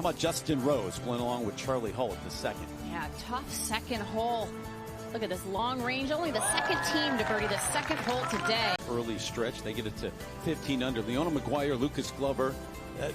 How about Justin Rose playing along with Charlie Hull at the second? Yeah, tough second hole. Look at this long range. Only the second team to birdie the second hole today. Early stretch, they get it to 15 under. Leona Maguire, Lucas Glover.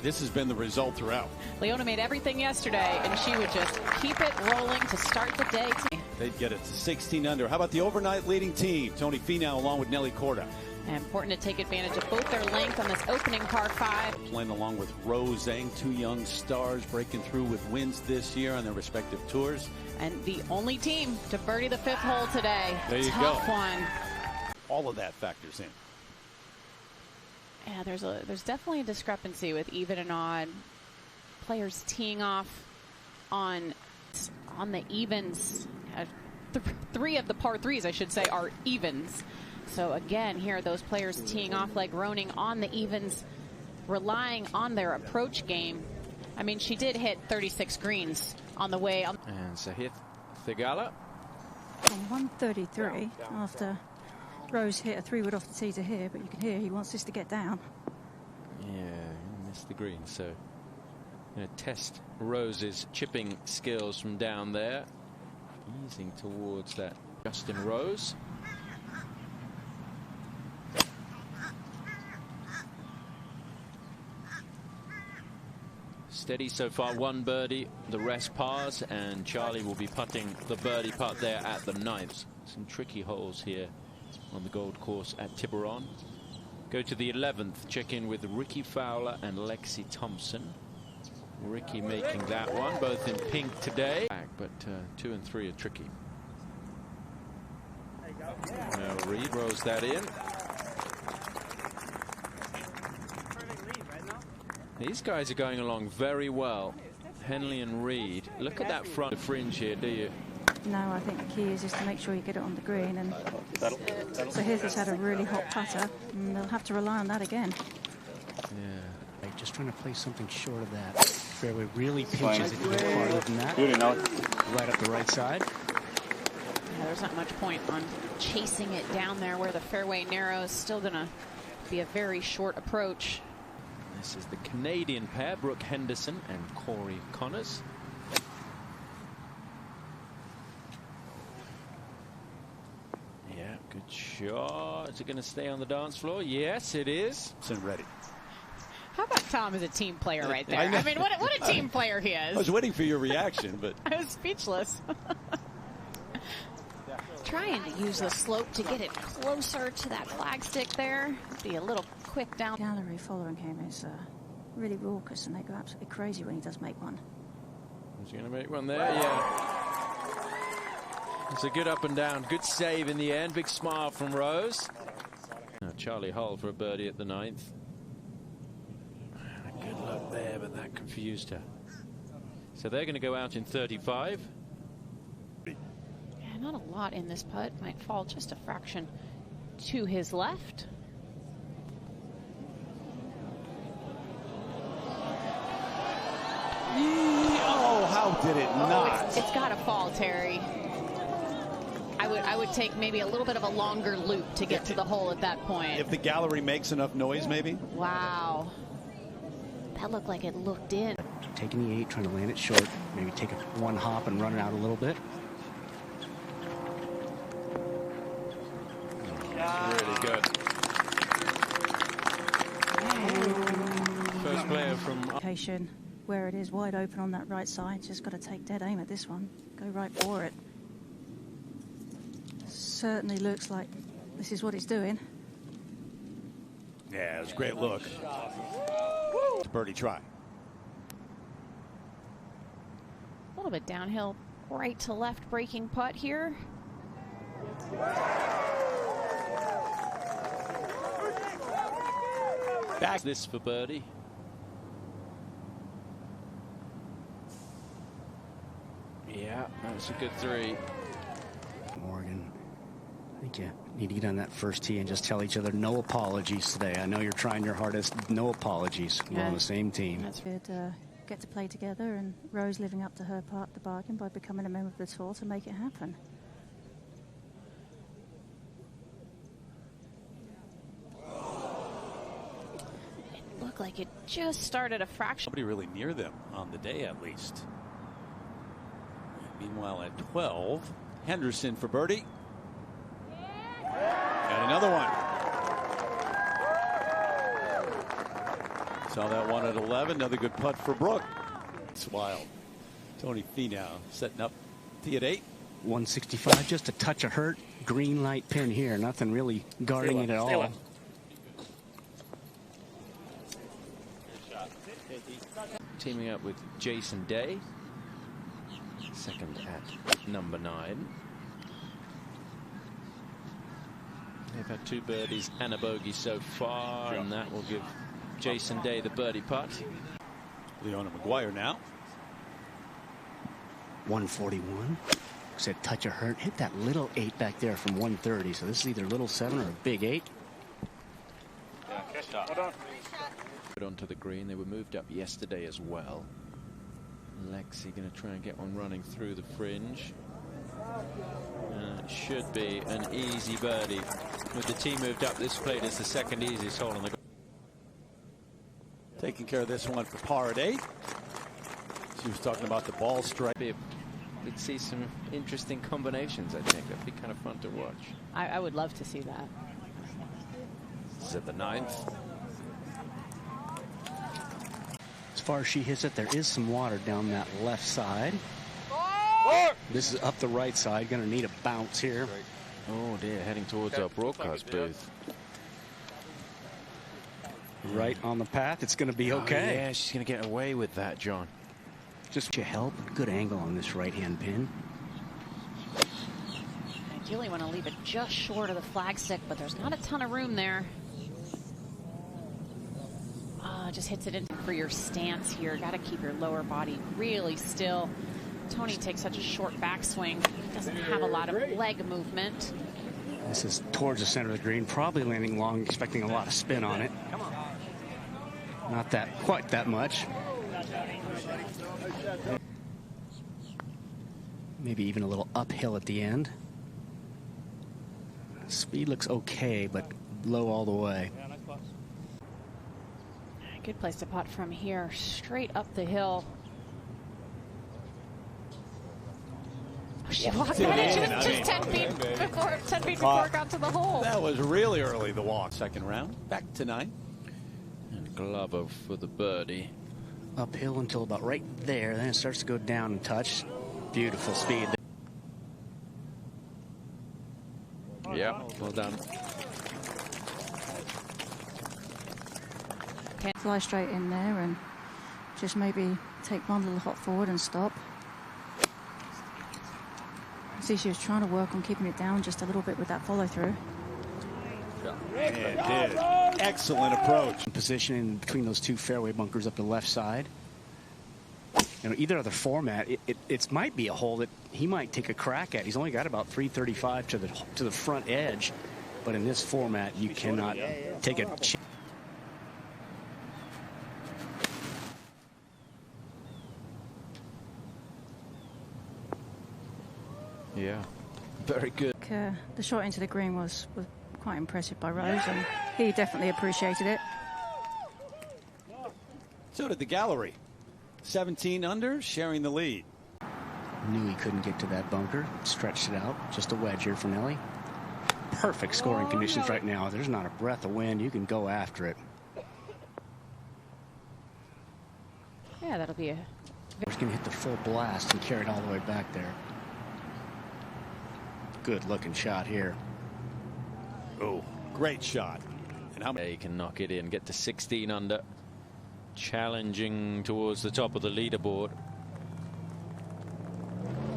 This has been the result throughout. Leona made everything yesterday, and she would just keep it rolling to start the day. They'd get it to 16 under. How about the overnight leading team? Tony Finau along with Nelly Korda. And important to take advantage of both their length on this opening par 5. Playing along with Rose Zhang, two young stars breaking through with wins this year on their respective tours. And the only team to birdie the 5th hole today. There you Tough go. one. All of that factors in. Yeah, there's definitely a discrepancy with even and odd players teeing off on the evens. 3 of the par 3s, I should say, are evens. So again, here those players teeing off like Roning on the evens, relying on their approach game. I mean, she did hit 36 greens on the way. And Sahith Thigala. On 133, after Rose hit a 3-wood off the tee to here, but you can hear he wants this to get down. Yeah, he missed the green, so going to test Rose's chipping skills from down there. Easing towards that Justin Rose. Steady so far, 1 birdie, the rest pars, and Charlie will be putting the birdie putt there at the 9th. Some tricky holes here on the Gold Course at Tiburon. Go to the 11th, check in with Ricky Fowler and Lexi Thompson. Ricky making that one, both in pink today, but 2 and 3 are tricky. Now Reed rolls that in. These guys are going along very well. Henley and Reed. Look at that front fringe here, do you? No, I think the key is to make sure you get it on the green. And so Heath has had a really hot putter, and they'll have to rely on that again. Yeah. Just trying to play something short of that. Fairway really pinches it a farther than that. Right up the right side. Yeah, there's not much point on chasing it down there where the fairway narrows. Still going to be a very short approach. This is the Canadian pair, Brooke Henderson and Corey Connors. Yeah, good shot. Is it going to stay on the dance floor? Yes, it is. And ready. How about Tom as a team player right there? I mean, what a team player he is. I was waiting for your reaction, but I was speechless. Trying to use the slope to get it closer to that flagstick there. Be a little quick down. Gallery following him is really raucous, and they go absolutely crazy when he does make one. He's going to make one there, yeah. It's a good up and down, good save in the end. Big smile from Rose. Now Charlie Hull for a birdie at the 9th. Good luck there, but that confused her. So they're going to go out in 35. Yeah, not a lot in this putt. Might fall just a fraction to his left. oh, how did it not? It's got to fall, Terry. I would take maybe a little bit of a longer loop to get to the hole at that point. If the gallery makes enough noise, maybe. Wow. That looked like it looked in. Taking the 8, trying to land it short. Maybe take one hop and run it out a little bit. Really good. First player from Location where it is wide open on that right side. Just got to take dead aim at this one. Go right for it. Certainly looks like this is what it's doing. Yeah, it was a great look. Birdie try. A little bit downhill, right to left breaking putt here. Back this for birdie. Yeah, that's a good 3. Morgan, I think you need to get on that first tee and just tell each other no apologies today. I know you're trying your hardest. No apologies. We're on the same team. That's good. Get to play together, and Rose living up to her part of the bargain by becoming a member of the tour to make it happen. It looked like like it just started a fraction. Nobody really near them on the day, at least. Meanwhile, at 12, Henderson for birdie. Got another one. Saw that one at 11. Another good putt for Brooke. It's wild. Tony Finau setting up tee at 8. 165, just a touch of hurt. Green light pin here. Nothing really guarding it at all. Teaming up with Jason Day. Second at number 9. They've had 2 birdies and a bogey so far, and that will give Jason Day the birdie putt. Leona Maguire now. 141. Said touch of hurt. Hit that little 8 back there from 130. So this is either little 7 or a big 8. Onto the green. They were moved up yesterday as well. Lexi going to try and get one running through the fringe. It should be an easy birdie. With the tee moved up, this plate is the second easiest hole on the. Taking care of this one for par at 8. She was talking about the ball strike. We'd see some interesting combinations, I think. That'd be kind of fun to watch. I would love to see that. This is at the 9th. As far as she hits it, there is some water down that left side. This is up the right side. Going to need a bounce here. Oh dear, heading towards our broadcast booth. Right on the path. It's going to be okay. Oh, yeah, she's going to get away with that, John. Just your help. Good angle on this right-hand pin. Ideally want to leave it just short of the flagstick, but there's not a ton of room there. Just hits it in for your stance here. Got to keep your lower body really still. Tony takes such a short backswing. He doesn't have a lot of leg movement. This is towards the center of the green, probably landing long, expecting a lot of spin on it. Not that quite that much. Maybe even a little uphill at the end. Speed looks okay, but low all the way. Good place to putt from here, straight up the hill. Oh, she walked in it just 10 feet before it got to the hole. That was really early, the walk. Second round, back to 9. And Glover for the birdie. Uphill until about right there, then it starts to go down and touch. Beautiful speed. Yeah, well done. Fly straight in there and just maybe take one little hop forward and stop. See, she was trying to work on keeping it down just a little bit with that follow through. And it did. Excellent approach. Position in between those 2 fairway bunkers up the left side. You know, either other format, it might be a hole that he might take a crack at. He's only got about 335 to the front edge, but in this format, you cannot take a chance. Yeah, very good. The shot into the green was quite impressive by Rose, and he definitely appreciated it. So did the gallery. 17 under, sharing the lead. Knew he couldn't get to that bunker. Stretched it out. Just a wedge here for Nelly. Perfect scoring conditions right now. There's not a breath of wind. You can go after it. Yeah, that'll be a... He's going to hit the full blast and carry it all the way back there. Good looking shot here. Oh, great shot. And how many? He can knock it in, get to 16 under. Challenging towards the top of the leaderboard.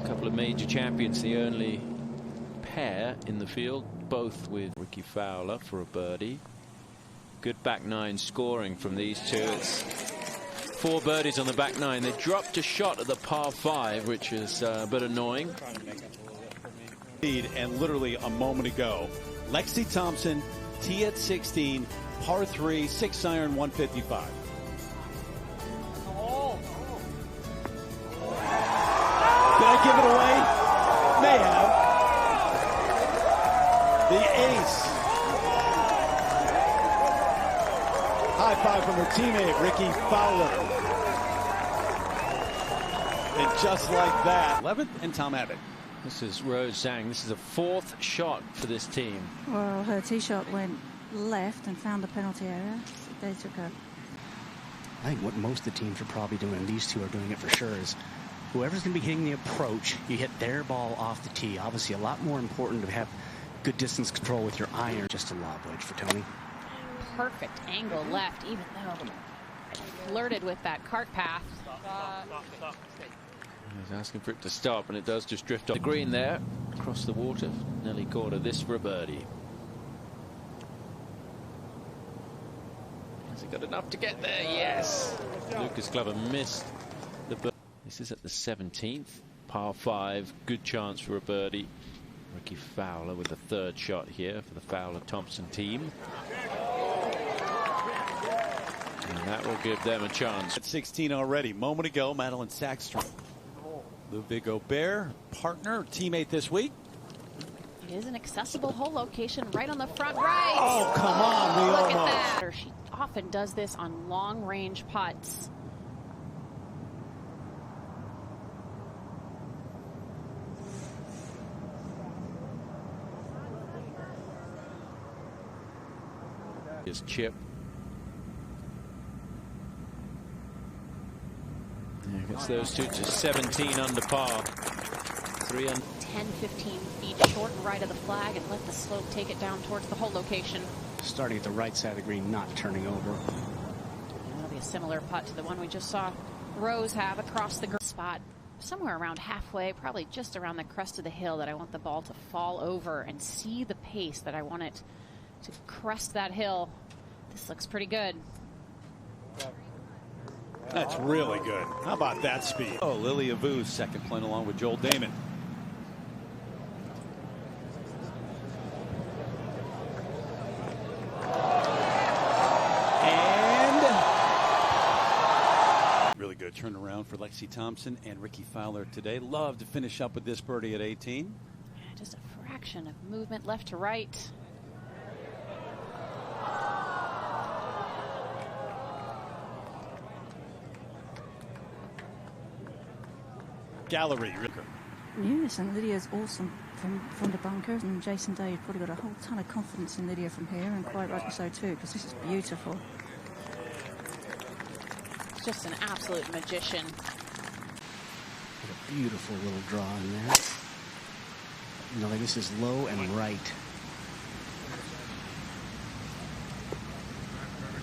A couple of major champions, the only pair in the field, both with Ricky Fowler for a birdie. Good back 9 scoring from these two. It's 4 birdies on the back 9. They dropped a shot at the par 5, which is a bit annoying. And literally a moment ago, Lexi Thompson, tee at 16, par 3, 6-iron, 155. Did I give it away? May have. The ace. High high five from her teammate, Ricky Fowler. And just like that, 11th and Tom Abbott. This is Rose Zhang. This is a 4th shot for this team. Well, her tee shot went left and found the penalty area. So they took her. I think what most of the teams are probably doing, and these two are doing it for sure, is whoever's going to be hitting the approach, you hit their ball off the tee. Obviously, a lot more important to have good distance control with your iron. Just a lob wedge for Tony. Perfect angle left, even though I flirted with that cart path. He's asking for it to stop, and it does just drift off the green there, across the water. Nelly Corder, this for a birdie. Has he got enough to get there? Yes. Lucas Glover missed the birdie. This is at the 17th, par 5, good chance for a birdie. Ricky Fowler with the 3rd shot here for the Fowler-Thompson team. And that will give them a chance. At 16 already. Moment ago, Madeline Sackstrom. Ludwig Gobert, partner, teammate this week. It is an accessible hole location right on the front right. Oh, come on. We Look almost. at that. She often does this on long-range putts. His chip. Gets those two to 17 under par. 3 under. 10-15 feet short right of the flag and let the slope take it down towards the hole location. Starting at the right side of the green, not turning over. That'll be a similar putt to the one we just saw Rose have across the spot. Somewhere around halfway, probably just around the crest of the hill, that I want the ball to fall over and see the pace that I want it to crest that hill. This looks pretty good. That's really good. How about that speed? Oh, Lilia Vu, second playing along with Joel Damon. And really good turnaround for Lexi Thompson and Ricky Fowler today. Love to finish up with this birdie at 18. Just a fraction of movement left to right. Gallery. Yes, and Lydia's awesome from the bunkers, and Jason Day probably got a whole ton of confidence in Lydia from here, and quite rightly so too, because this is beautiful. Just an absolute magician. A beautiful little draw in there. No, this is low and right.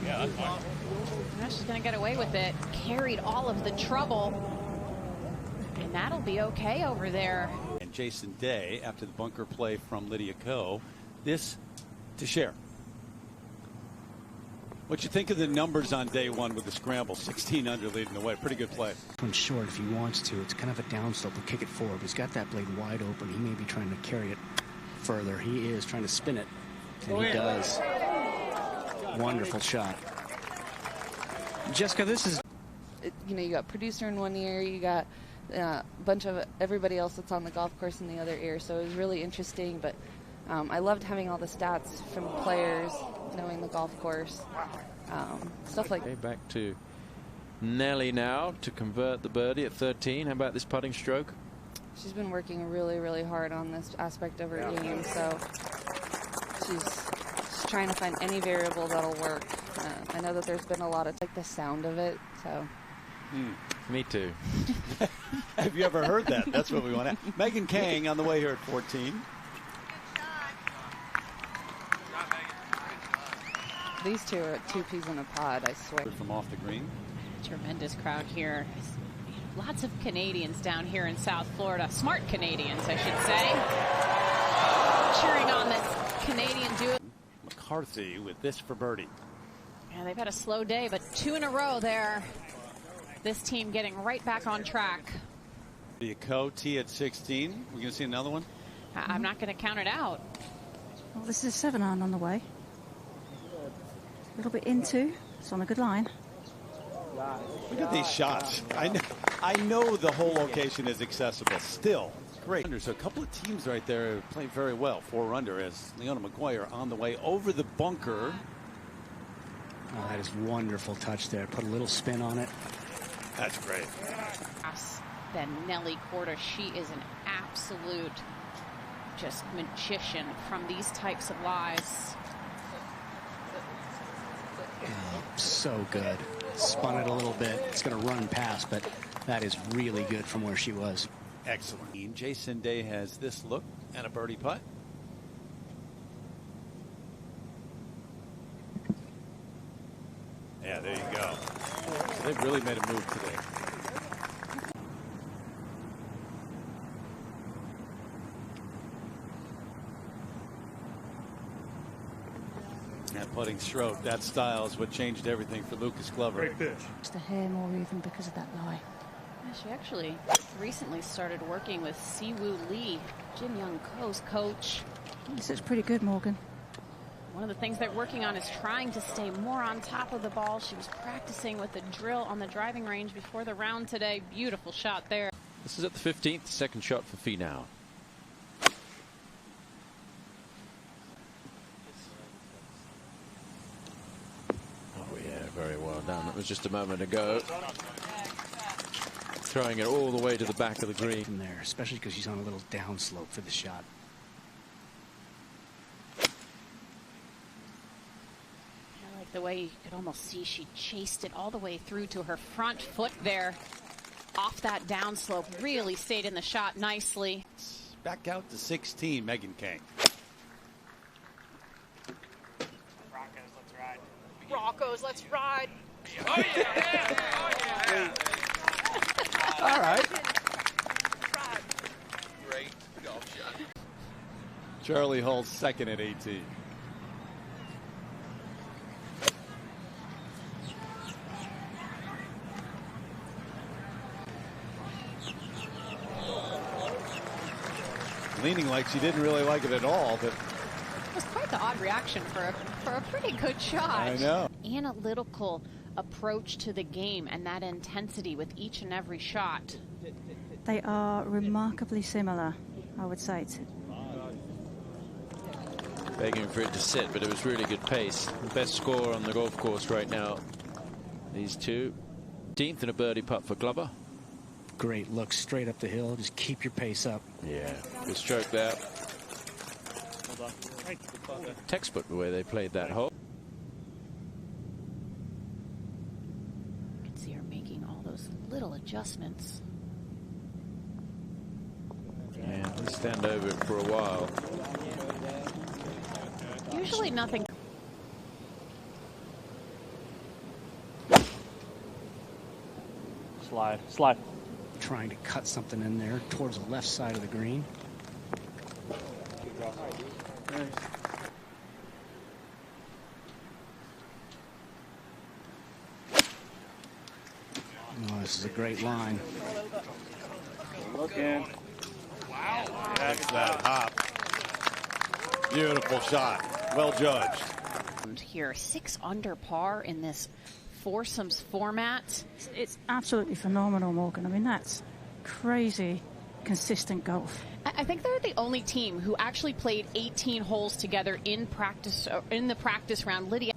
Yeah, she's going to get away with it. Carried all of the trouble. And that'll be okay over there. And Jason Day, after the bunker play from Lydia Ko, this to share. What you think of the numbers on day one with the scramble? 16 under leading the way. Pretty good play. From short if he wants to. It's kind of a downslope. He'll kick it forward. He's got that blade wide open. He may be trying to carry it further. He is trying to spin it. And he does. Wonderful shot. Jessica, this is... You know, you got producer in one ear, you got a bunch of everybody else that's on the golf course in the other ear, so it was really interesting, but I loved having all the stats from the players, knowing the golf course, stuff like that. Back to Nelly now to convert the birdie at 13. How about this putting stroke? She's been working really, really hard on this aspect of her game, so she's trying to find any variable that'll work. I know that there's been a lot of like the sound of it, so. Me too. Have you ever heard that? That's what we want to. Megan Kang on the way here at 14. These two are two peas in a pod, I swear. From off the green. Tremendous crowd here. Lots of Canadians down here in South Florida. Smart Canadians, I should say. Cheering on this Canadian duo. McCarthy with this for birdie. Yeah, they've had a slow day, but 2 in a row there. This team getting right back on track. The Co tee at 16. We're going to see another one? I'm not going to count it out. Well, this is a 7-iron on the way. A little bit into. It's on a good line. Look at these shots. I know the whole location is accessible. Still, great. So a couple of teams right there playing very well. 4 under as Leona McGuire on the way over the bunker. Oh, that is wonderful touch there. Put a little spin on it. That's great. Then Nelly Korda, she is an absolute just magician from these types of lies. Oh, so good. Spun it a little bit. It's going to run past, but that is really good from where she was. Excellent. Jason Day has this look and a birdie putt. Yeah, there you go. So they've really made a move today. That putting stroke, that style is what changed everything for Lucas Glover. Great pitch. Just the hair more even because of that lie. Yeah, she actually recently started working with Siwoo Lee, Jin Young Ko's coach. This looks pretty good, Morgan. One of the things they're working on is trying to stay more on top of the ball. She was practicing with the drill on the driving range before the round today. Beautiful shot there. This is at the 15th, second shot for Finau. Oh yeah, very well done. That was just a moment ago. Throwing it all the way to the back of the green. From there, especially because she's on a little downslope for the shot. I like the way you could almost see she chased it all the way through to her front foot there. Off that downslope, really stayed in the shot nicely. Back out to 16, Megan Kang. Broncos, let's ride. Oh, yeah. Oh, yeah. All right. Great golf shot. Charlie Hull's second at 18. Leaning like she didn't really like it at all, but It was quite the odd reaction for a pretty good shot. I know. Analytical approach to the game and that intensity with each and every shot. They are remarkably similar, I would say. Begging for it to sit, but it was really good pace. Best score on the golf course right now. These two. 18th and a birdie putt for Glover. Great look straight up the hill. Just keep your pace up. Yeah, good stroke there. Textbook the way they played that hole. You can see her making all those little adjustments. Yeah, we'll stand over it for a while. Usually nothing. Slide. Trying to cut something in there towards the left side of the green. Oh, this is a great line. Looking. That's that hop. Beautiful shot. Well judged. Here, 6 under par in this foursomes format. It's absolutely phenomenal, Morgan. I mean, that's crazy consistent golf. I think they're the only team who actually played 18 holes together in practice, in the practice round. Lydia.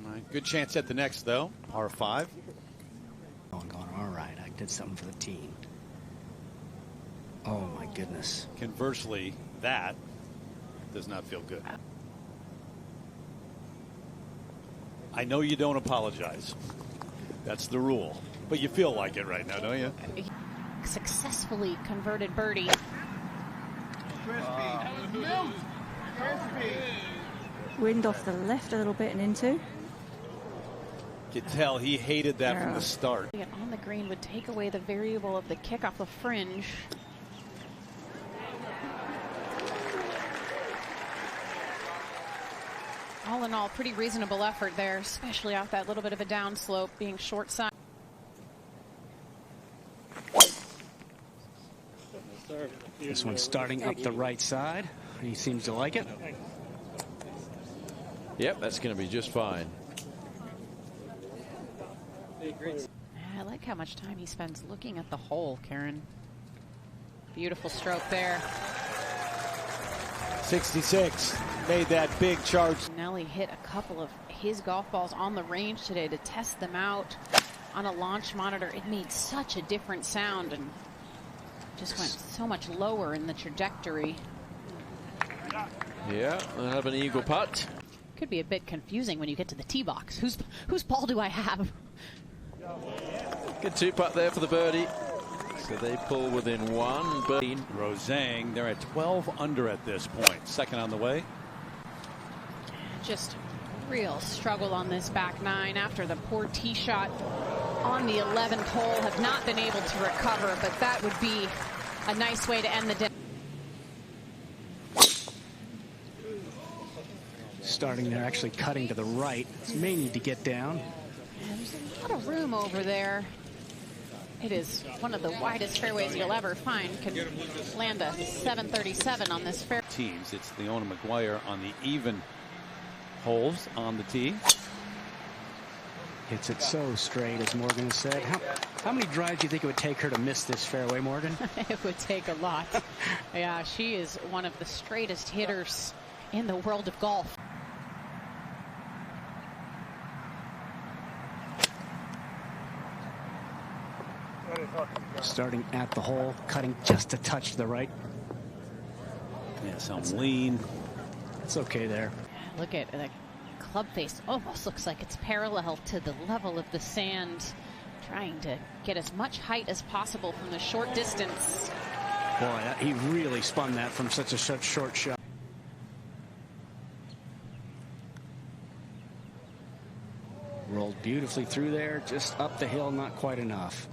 All right, good chance at the next, though. Par 5. Oh, I'm going, all right, I did something for the team. Oh, my goodness. Conversely, that does not feel good. I know you don't apologize. That's the rule. But you feel like it right now, don't you? Successfully converted birdie. Wind off the left a little bit and into. You could tell he hated that from the start. On the green would take away the variable of the kick off the fringe. All in all, pretty reasonable effort there, especially off that little bit of a downslope, being short side. This one's starting up the right side. He seems to like it. Yep, that's going to be just fine. I like how much time he spends looking at the hole, Karen. Beautiful stroke there. 66 made that big charge. Nelly hit a couple of his golf balls on the range today to test them out on a launch monitor. It made such a different sound and just went so much lower in the trajectory. Yeah, they'll have an eagle putt. Could be a bit confusing when you get to the tee box. Whose ball do I have? Good 2-putt there for the birdie. So they pull within one. Rosang, they're at 12 under at this point. Second on the way. Just real struggle on this back nine after the poor tee shot on the 11th hole. Have not been able to recover, but that would be a nice way to end the day. Starting there, actually cutting to the right. May need to get down. And there's a lot of room over there. It is one of the widest fairways you'll ever find. Can land a 737 on this fairway. Teams, it's Leona McGuire on the even holes on the tee. Hits it so straight, as Morgan has said. How many drives do you think it would take her to miss this fairway, Morgan? It would take a lot. Yeah, she is one of the straightest hitters in the world of golf. Starting at the hole, cutting just a touch to the right. Yeah, some lean. It's okay there. Look at the club face. Almost looks like it's parallel to the level of the sand. Trying to get as much height as possible from the short distance. Boy, he really spun that from such a short shot. Rolled beautifully through there, just up the hill, not quite enough.